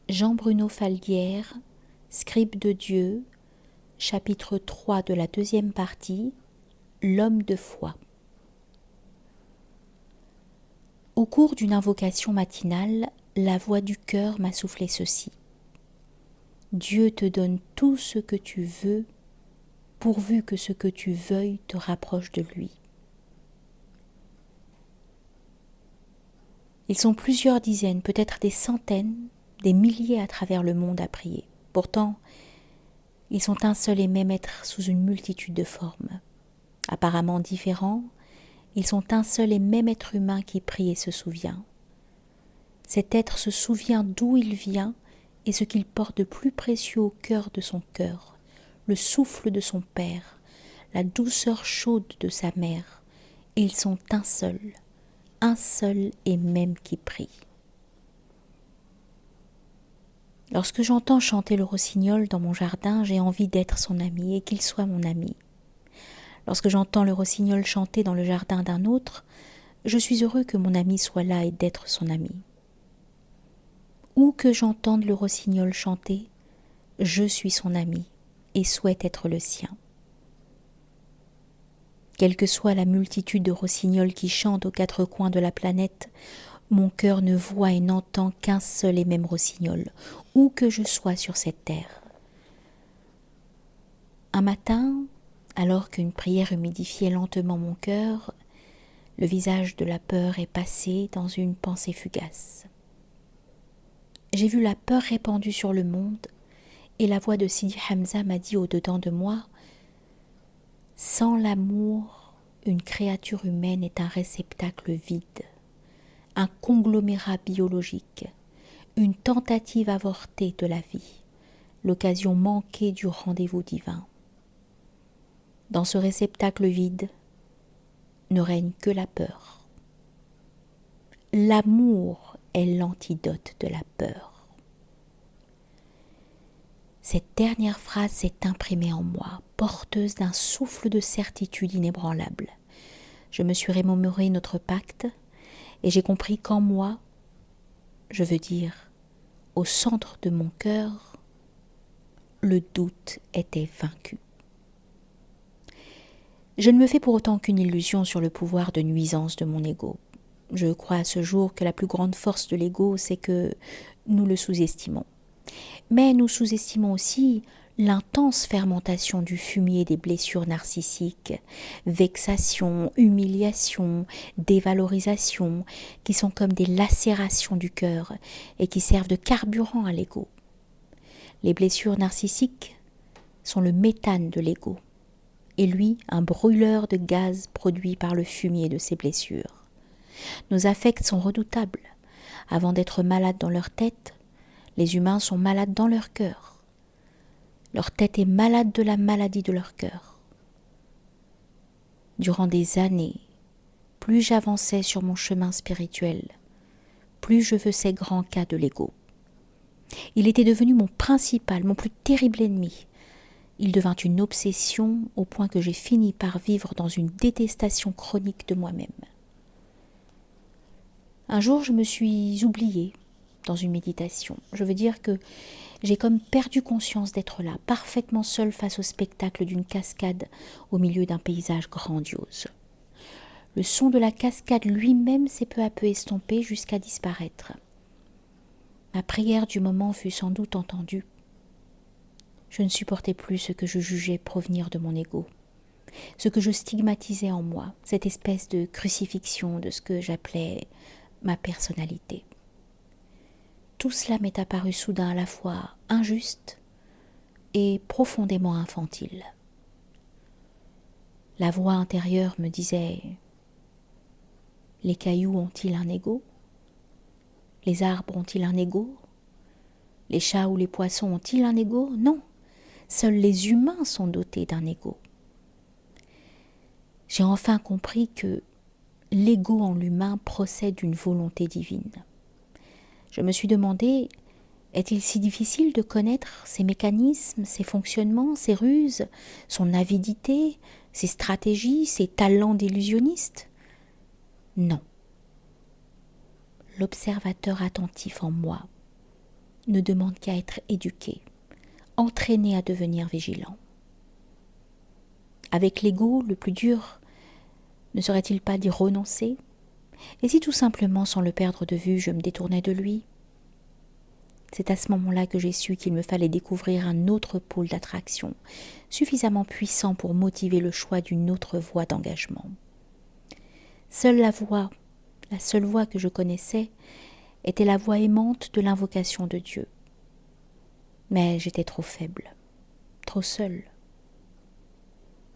Jean-Bruno Falguière, Scribe de Dieu, chapitre 3 de la deuxième partie, L'homme de foi. Au cours d'une invocation matinale, la voix du cœur m'a soufflé ceci. Dieu te donne tout ce que tu veux, pourvu que ce que tu veuilles te rapproche de lui. Ils sont plusieurs dizaines, peut-être des centaines, des milliers à travers le monde à prier. Pourtant, ils sont un seul et même être sous une multitude de formes. Apparemment différents, ils sont un seul et même être humain qui prie et se souvient. Cet être se souvient d'où il vient et ce qu'il porte de plus précieux au cœur de son cœur, le souffle de son père, la douceur chaude de sa mère. Et ils sont un seul et même qui prie. Lorsque j'entends chanter le rossignol dans mon jardin, j'ai envie d'être son ami et qu'il soit mon ami. Lorsque j'entends le rossignol chanter dans le jardin d'un autre, je suis heureux que mon ami soit là et d'être son ami. Où que j'entende le rossignol chanter, je suis son ami et souhaite être le sien. Quelle que soit la multitude de rossignols qui chantent aux quatre coins de la planète, mon cœur ne voit et n'entend qu'un seul et même rossignol, où que je sois sur cette terre. Un matin, alors qu'une prière humidifiait lentement mon cœur, le visage de la peur est passé dans une pensée fugace. J'ai vu la peur répandue sur le monde, et la voix de Sidi Hamza m'a dit au-dedans de moi « Sans l'amour, une créature humaine est un réceptacle vide, un conglomérat biologique, une tentative avortée de la vie, l'occasion manquée du rendez-vous divin. Dans ce réceptacle vide ne règne que la peur. L'amour est l'antidote de la peur. » Cette dernière phrase s'est imprimée en moi, porteuse d'un souffle de certitude inébranlable. Je me suis remémoré notre pacte et j'ai compris qu'en moi, je veux dire, au centre de mon cœur, le doute était vaincu. Je ne me fais pour autant qu'une illusion sur le pouvoir de nuisance de mon ego. Je crois à ce jour que la plus grande force de l'ego, c'est que nous le sous-estimons. Mais nous sous-estimons aussi l'intense fermentation du fumier des blessures narcissiques, vexation, humiliation, dévalorisation, qui sont comme des lacérations du cœur et qui servent de carburant à l'ego. Les blessures narcissiques sont le méthane de l'ego, et lui, un brûleur de gaz produit par le fumier de ces blessures. Nos affects sont redoutables. Avant d'être malades dans leur tête, les humains sont malades dans leur cœur. Leur tête est malade de la maladie de leur cœur. Durant des années, plus j'avançais sur mon chemin spirituel, plus je faisais grand cas de l'ego. Il était devenu mon principal, mon plus terrible ennemi. Il devint une obsession au point que j'ai fini par vivre dans une détestation chronique de moi-même. Un jour, je me suis oubliée dans une méditation. Je veux dire que j'ai comme perdu conscience d'être là, parfaitement seule face au spectacle d'une cascade au milieu d'un paysage grandiose. Le son de la cascade lui-même s'est peu à peu estompé jusqu'à disparaître. Ma prière du moment fut sans doute entendue. Je ne supportais plus ce que je jugeais provenir de mon ego, ce que je stigmatisais en moi, cette espèce de crucifixion de ce que j'appelais ma personnalité. Tout cela m'est apparu soudain à la fois injuste et profondément infantile. La voix intérieure me disait « Les cailloux ont-ils un ego? Les arbres ont-ils un ego? Les chats ou les poissons ont-ils un ego? Non, seuls les humains sont dotés d'un ego. » J'ai enfin compris que l'ego en l'humain procède d'une volonté divine. Je me suis demandé, est-il si difficile de connaître ses mécanismes, ses fonctionnements, ses ruses, son avidité, ses stratégies, ses talents d'illusionniste? Non. L'observateur attentif en moi ne demande qu'à être éduqué, entraîné à devenir vigilant. Avec l'ego, le plus dur, ne serait-il pas d'y renoncer? Et si tout simplement, sans le perdre de vue, je me détournais de lui? C'est à ce moment-là que j'ai su qu'il me fallait découvrir un autre pôle d'attraction, suffisamment puissant pour motiver le choix d'une autre voie d'engagement. La seule voie que je connaissais, était la voie aimante de l'invocation de Dieu. Mais j'étais trop faible, trop seule.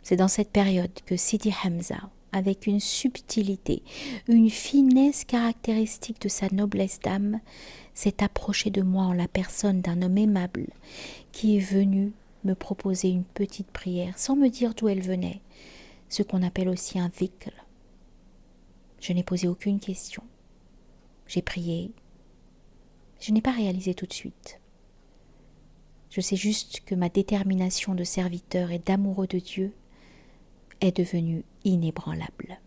C'est dans cette période que Sidi Hamza, avec une subtilité, une finesse caractéristique de sa noblesse d'âme, s'est approché de moi en la personne d'un homme aimable qui est venu me proposer une petite prière sans me dire d'où elle venait, ce qu'on appelle aussi un dhikr. Je n'ai posé aucune question. J'ai prié. Je n'ai pas réalisé tout de suite. Je sais juste que ma détermination de serviteur et d'amoureux de Dieu est devenue inébranlable.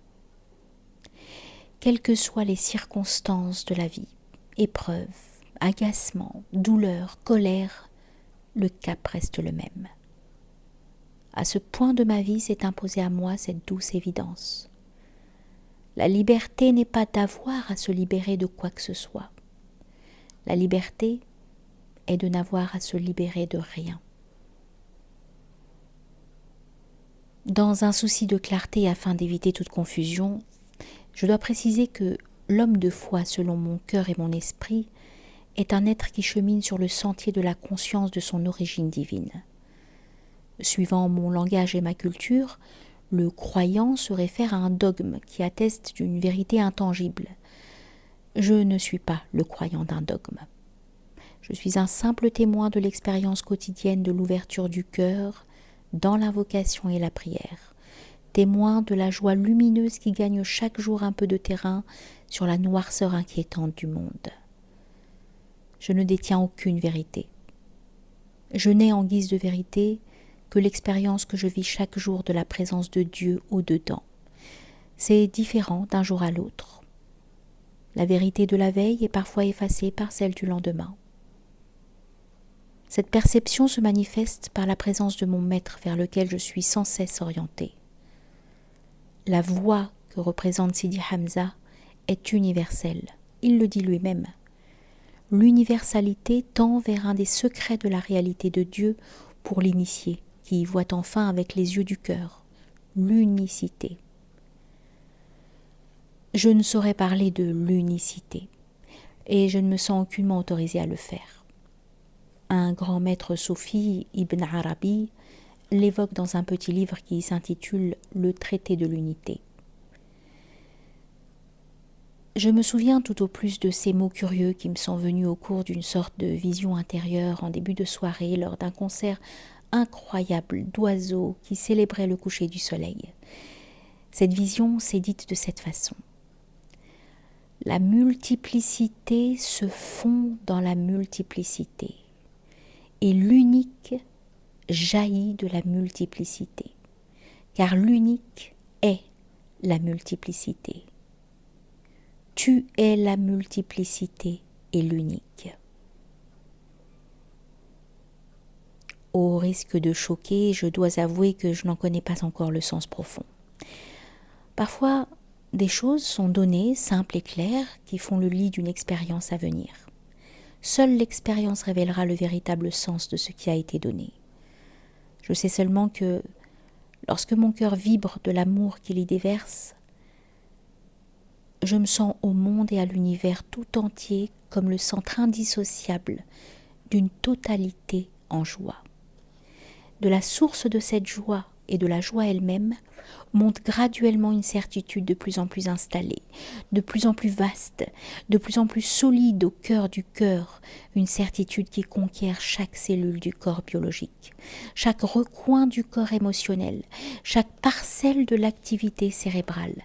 Quelles que soient les circonstances de la vie, épreuves, agacements, douleurs, colère, le cap reste le même. À ce point de ma vie s'est imposée à moi cette douce évidence. La liberté n'est pas d'avoir à se libérer de quoi que ce soit. La liberté est de n'avoir à se libérer de rien. Dans un souci de clarté afin d'éviter toute confusion, je dois préciser que l'homme de foi selon mon cœur et mon esprit est un être qui chemine sur le sentier de la conscience de son origine divine. Suivant mon langage et ma culture, le croyant se réfère à un dogme qui atteste d'une vérité intangible. Je ne suis pas le croyant d'un dogme. Je suis un simple témoin de l'expérience quotidienne de l'ouverture du cœur dans l'invocation et la prière, témoin de la joie lumineuse qui gagne chaque jour un peu de terrain sur la noirceur inquiétante du monde. Je ne détiens aucune vérité. Je n'ai en guise de vérité que l'expérience que je vis chaque jour de la présence de Dieu au-dedans. C'est différent d'un jour à l'autre. La vérité de la veille est parfois effacée par celle du lendemain. Cette perception se manifeste par la présence de mon maître vers lequel je suis sans cesse orientée. La voix que représente Sidi Hamza est universelle, il le dit lui-même. L'universalité tend vers un des secrets de la réalité de Dieu pour l'initié, qui y voit enfin avec les yeux du cœur, l'unicité. Je ne saurais parler de l'unicité, et je ne me sens aucunement autorisée à le faire. Un grand maître soufi, Ibn Arabi, l'évoque dans un petit livre qui s'intitule « Le traité de l'unité ». Je me souviens tout au plus de ces mots curieux qui me sont venus au cours d'une sorte de vision intérieure en début de soirée lors d'un concert incroyable d'oiseaux qui célébraient le coucher du soleil. Cette vision s'est dite de cette façon. La multiplicité se fond dans la multiplicité et l'unique jaillit de la multiplicité, car l'unique est la multiplicité. Tu es la multiplicité et l'unique. Au risque de choquer, je dois avouer que je n'en connais pas encore le sens profond. Parfois, des choses sont données, simples et claires, qui font le lit d'une expérience à venir. Seule l'expérience révélera le véritable sens de ce qui a été donné. Je sais seulement que, lorsque mon cœur vibre de l'amour qu'il y déverse, je me sens au monde et à l'univers tout entier comme le centre indissociable d'une totalité en joie. De la source de cette joie et de la joie elle-même monte graduellement une certitude de plus en plus installée, de plus en plus vaste, de plus en plus solide au cœur du cœur, une certitude qui conquiert chaque cellule du corps biologique, chaque recoin du corps émotionnel, chaque parcelle de l'activité cérébrale,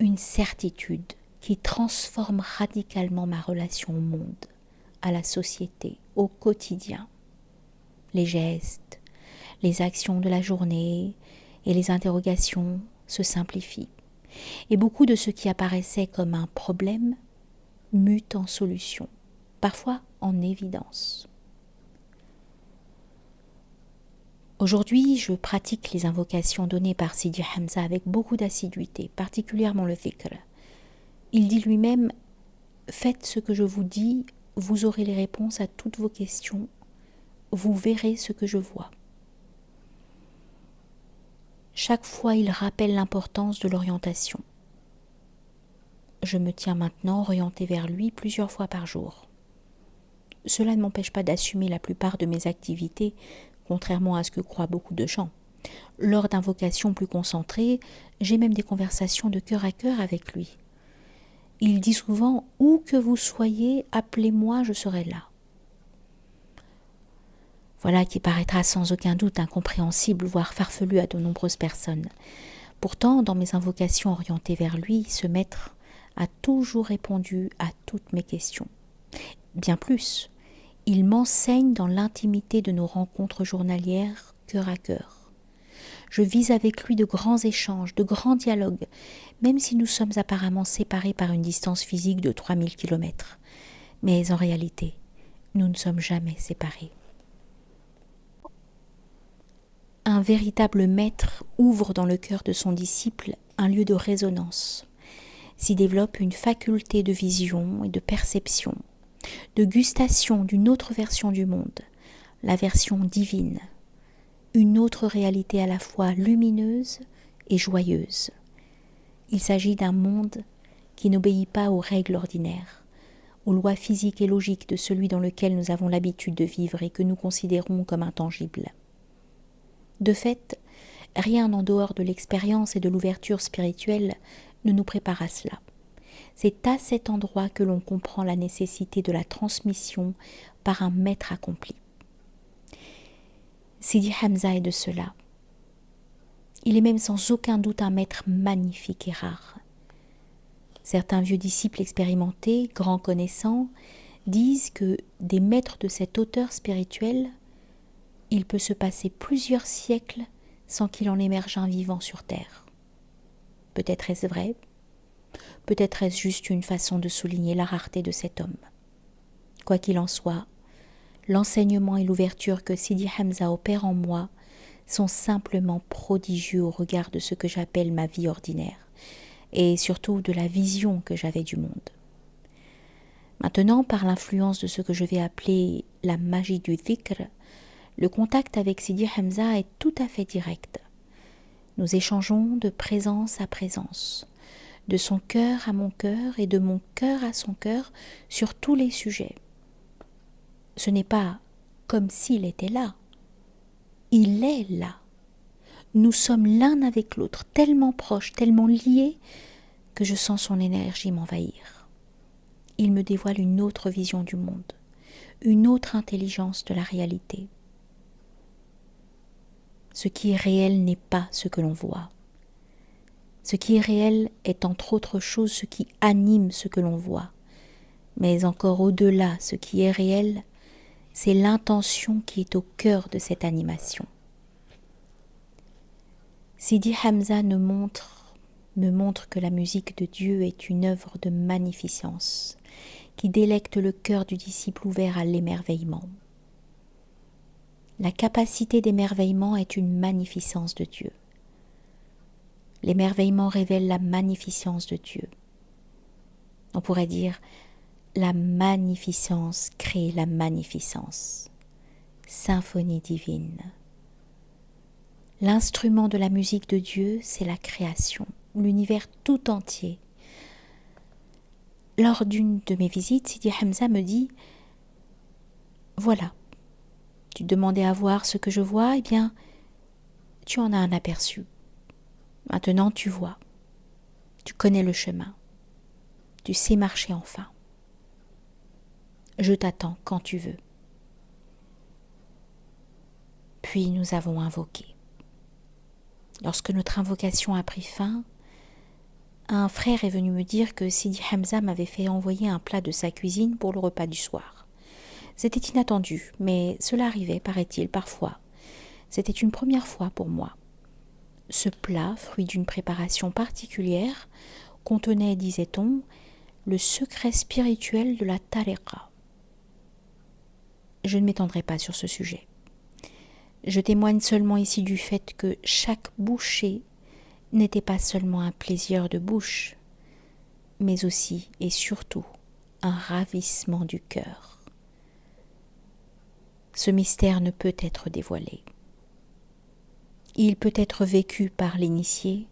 une certitude qui transforme radicalement ma relation au monde, à la société, au quotidien. Les gestes, les actions de la journée et les interrogations se simplifient. Et beaucoup de ce qui apparaissait comme un problème mute en solution, parfois en évidence. Aujourd'hui, je pratique les invocations données par Sidi Hamza avec beaucoup d'assiduité, particulièrement le dhikr. Il dit lui-même « Faites ce que je vous dis, vous aurez les réponses à toutes vos questions, vous verrez ce que je vois. » Chaque fois, il rappelle l'importance de l'orientation. Je me tiens maintenant orientée vers lui plusieurs fois par jour. Cela ne m'empêche pas d'assumer la plupart de mes activités, contrairement à ce que croient beaucoup de gens. Lors d'invocations plus concentrées, j'ai même des conversations de cœur à cœur avec lui. Il dit souvent « Où que vous soyez, appelez-moi, je serai là ». Voilà qui paraîtra sans aucun doute incompréhensible, voire farfelu à de nombreuses personnes. Pourtant, dans mes invocations orientées vers lui, ce maître a toujours répondu à toutes mes questions. Bien plus, il m'enseigne dans l'intimité de nos rencontres journalières, cœur à cœur. Je vis avec lui de grands échanges, de grands dialogues, même si nous sommes apparemment séparés par une distance physique de 3000 km. Mais en réalité, nous ne sommes jamais séparés. Un véritable maître ouvre dans le cœur de son disciple un lieu de résonance, s'y développe une faculté de vision et de perception, de gustation d'une autre version du monde, la version divine, une autre réalité à la fois lumineuse et joyeuse. Il s'agit d'un monde qui n'obéit pas aux règles ordinaires, aux lois physiques et logiques de celui dans lequel nous avons l'habitude de vivre et que nous considérons comme intangible. De fait, rien en dehors de l'expérience et de l'ouverture spirituelle ne nous prépare à cela. C'est à cet endroit que l'on comprend la nécessité de la transmission par un maître accompli. Sidi Hamza est de cela. Il est même sans aucun doute un maître magnifique et rare. Certains vieux disciples expérimentés, grands connaissants, disent que des maîtres de cette hauteur spirituelle, il peut se passer plusieurs siècles sans qu'il en émerge un vivant sur terre. Peut-être est-ce vrai, peut-être est-ce juste une façon de souligner la rareté de cet homme. Quoi qu'il en soit, l'enseignement et l'ouverture que Sidi Hamza opère en moi sont simplement prodigieux au regard de ce que j'appelle ma vie ordinaire et surtout de la vision que j'avais du monde. Maintenant, par l'influence de ce que je vais appeler la magie du dhikr, le contact avec Sidi Hamza est tout à fait direct. Nous échangeons de présence à présence, de son cœur à mon cœur et de mon cœur à son cœur sur tous les sujets. Ce n'est pas comme s'il était là. Il est là. Nous sommes l'un avec l'autre, tellement proches, tellement liés, que je sens son énergie m'envahir. Il me dévoile une autre vision du monde, une autre intelligence de la réalité. Ce qui est réel n'est pas ce que l'on voit. Ce qui est réel est entre autres choses ce qui anime ce que l'on voit. Mais encore au-delà, ce qui est réel, c'est l'intention qui est au cœur de cette animation. Sidi Hamza me montre que la musique de Dieu est une œuvre de magnificence, qui délecte le cœur du disciple ouvert à l'émerveillement. La capacité d'émerveillement est une magnificence de Dieu. L'émerveillement révèle la magnificence de Dieu. On pourrait dire, la magnificence crée la magnificence. Symphonie divine. L'instrument de la musique de Dieu, c'est la création, l'univers tout entier. Lors d'une de mes visites, Sidi Hamza me dit « Voilà, tu demandais à voir ce que je vois, eh bien, tu en as un aperçu. Maintenant, tu vois. Tu connais le chemin. Tu sais marcher enfin. Je t'attends quand tu veux. » Puis nous avons invoqué. Lorsque notre invocation a pris fin, un frère est venu me dire que Sidi Hamza m'avait fait envoyer un plat de sa cuisine pour le repas du soir. C'était inattendu, mais cela arrivait, paraît-il, parfois. C'était une première fois pour moi. Ce plat, fruit d'une préparation particulière, contenait, disait-on, le secret spirituel de la tariqa. je ne m'étendrai pas sur ce sujet. Je témoigne seulement ici du fait que chaque bouchée n'était pas seulement un plaisir de bouche, mais aussi et surtout un ravissement du cœur. Ce mystère ne peut être dévoilé. Il peut être vécu par l'initié,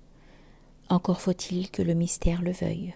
encore faut-il que le mystère le veuille.